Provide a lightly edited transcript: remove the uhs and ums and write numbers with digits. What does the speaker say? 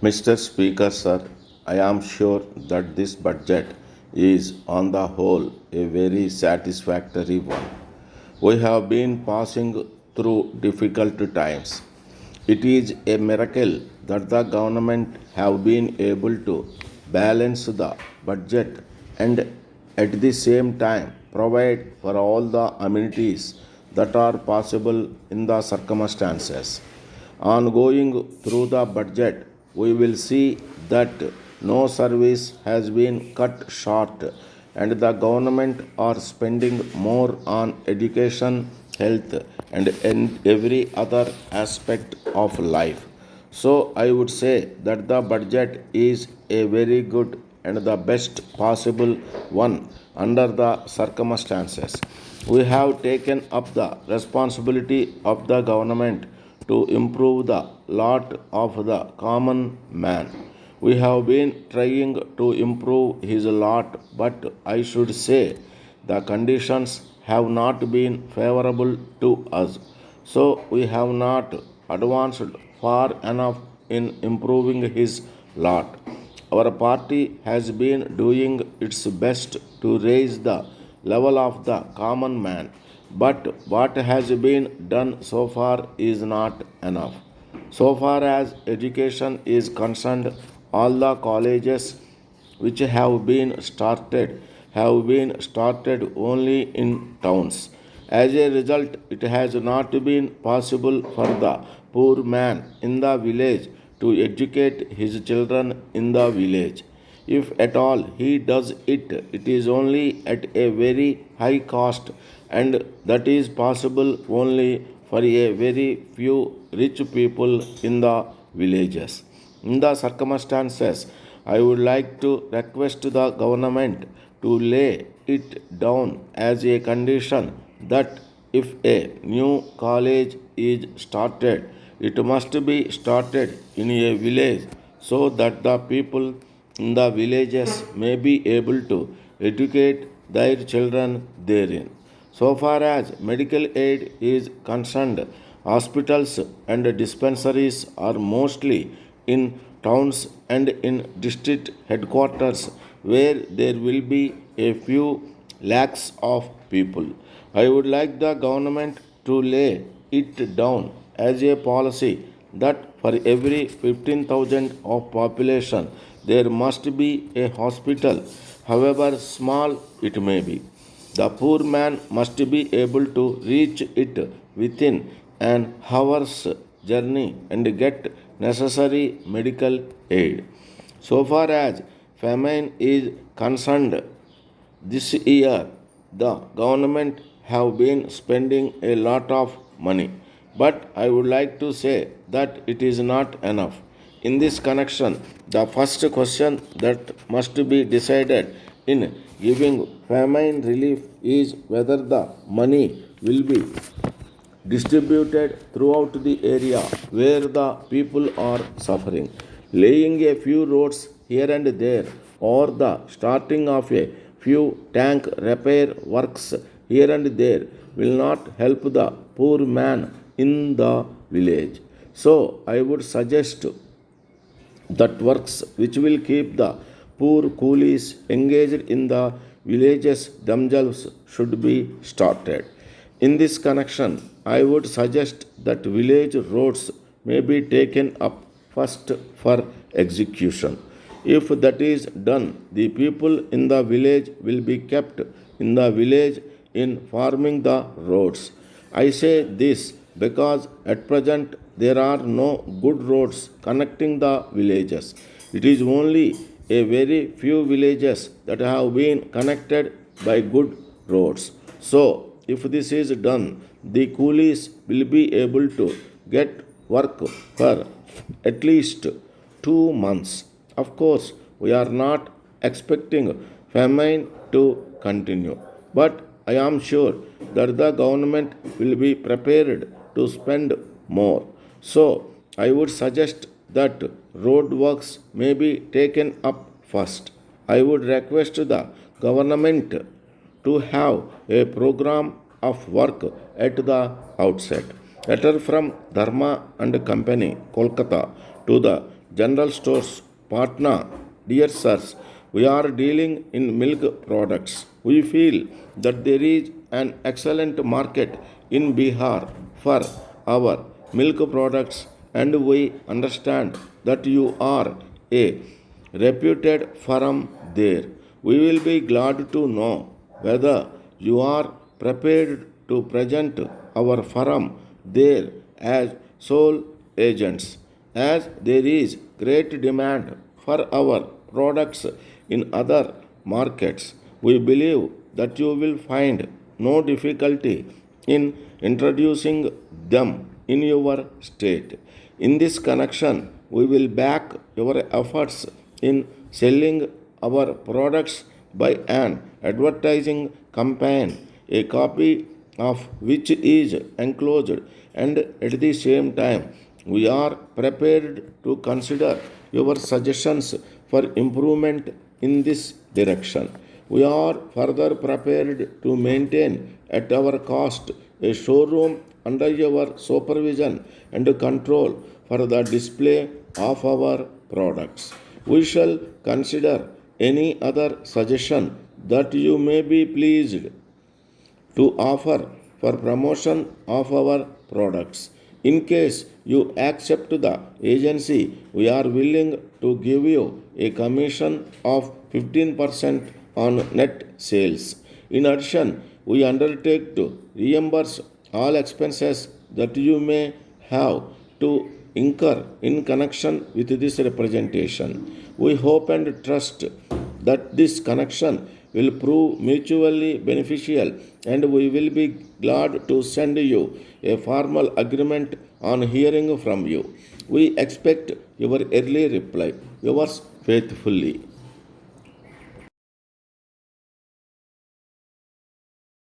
Mr. Speaker, sir, I am sure that this budget is, on the whole, a very satisfactory one. We have been passing through difficult times. It is a miracle that the government have been able to balance the budget and at the same time provide for all the amenities that are possible in the circumstances. On going through the budget, we will see that no service has been cut short and the government are spending more on education, health and every other aspect of life. So I would say that the budget is a very good and the best possible one under the circumstances. We have taken up the responsibility of the government to improve the lot of the common man. We have been trying to improve his lot, but I should say the conditions have not been favorable to us. So we have not advanced far enough in improving his lot. Our party has been doing its best to raise the level of the common man, but what has been done so far is not enough. So far as education is concerned, all the colleges which have been started only in towns. As a result, it has not been possible for the poor man in the village to educate his children in the village. If at all he does it, it is only at a very high cost, and that is possible only for a very few rich people in the villages. In the circumstances, I would like to request the government to lay it down as a condition that if a new college is started, it must be started in a village so that the people in the villages may be able to educate their children therein. So far as medical aid is concerned, hospitals and dispensaries are mostly in towns and in district headquarters where there will be a few lakhs of people. I would like the government to lay it down as a policy that for every 15,000 of population there must be a hospital, however small it may be. The poor man must be able to reach it within an hour's journey and get necessary medical aid. So far as famine is concerned, this year the government have been spending a lot of money, but I would like to say that it is not enough. In this connection, the first question that must be decided in giving famine relief is whether the money will be distributed throughout the area where the people are suffering. Laying a few roads here and there, or the starting of a few tank repair works here and there, will not help the poor man in the village. So, I would suggest that works which will keep the poor coolies engaged in the villages themselves should be started. In this connection, I would suggest that village roads may be taken up first for execution. If that is done, the people in the village will be kept in the village in farming the roads. I say this because at present there are no good roads connecting the villages. It is only a very few villages that have been connected by good roads. So, if this is done, the coolies will be able to get work for at least 2 months. Of course, we are not expecting famine to continue, but I am sure that the government will be prepared to spend more. So, I would suggest that road works may be taken up first. I would request the government to have a program of work at the outset. Letter from Dharma and Company, Kolkata, to the General Stores, Patna. Dear sirs, we are dealing in milk products. We feel that there is an excellent market in Bihar for our milk products, and we understand that you are a reputed firm there. We will be glad to know whether you are prepared to present our firm there as sole agents, as there is great demand for our products in other markets. We believe that you will find no difficulty in introducing them in your state. In this connection, we will back your efforts in selling our products by an advertising campaign, a copy of which is enclosed, and at the same time, we are prepared to consider your suggestions for improvement in this direction. We are further prepared to maintain at our cost a showroom under your supervision and control for the display of our products. We shall consider any other suggestion that you may be pleased to offer for promotion of our products. In case you accept the agency, we are willing to give you a commission of 15% on net sales. In addition, we undertake to reimburse all expenses that you may have to incur in connection with this representation. We hope and trust that this connection will prove mutually beneficial, and we will be glad to send you a formal agreement on hearing from you. We expect your early reply. Yours faithfully.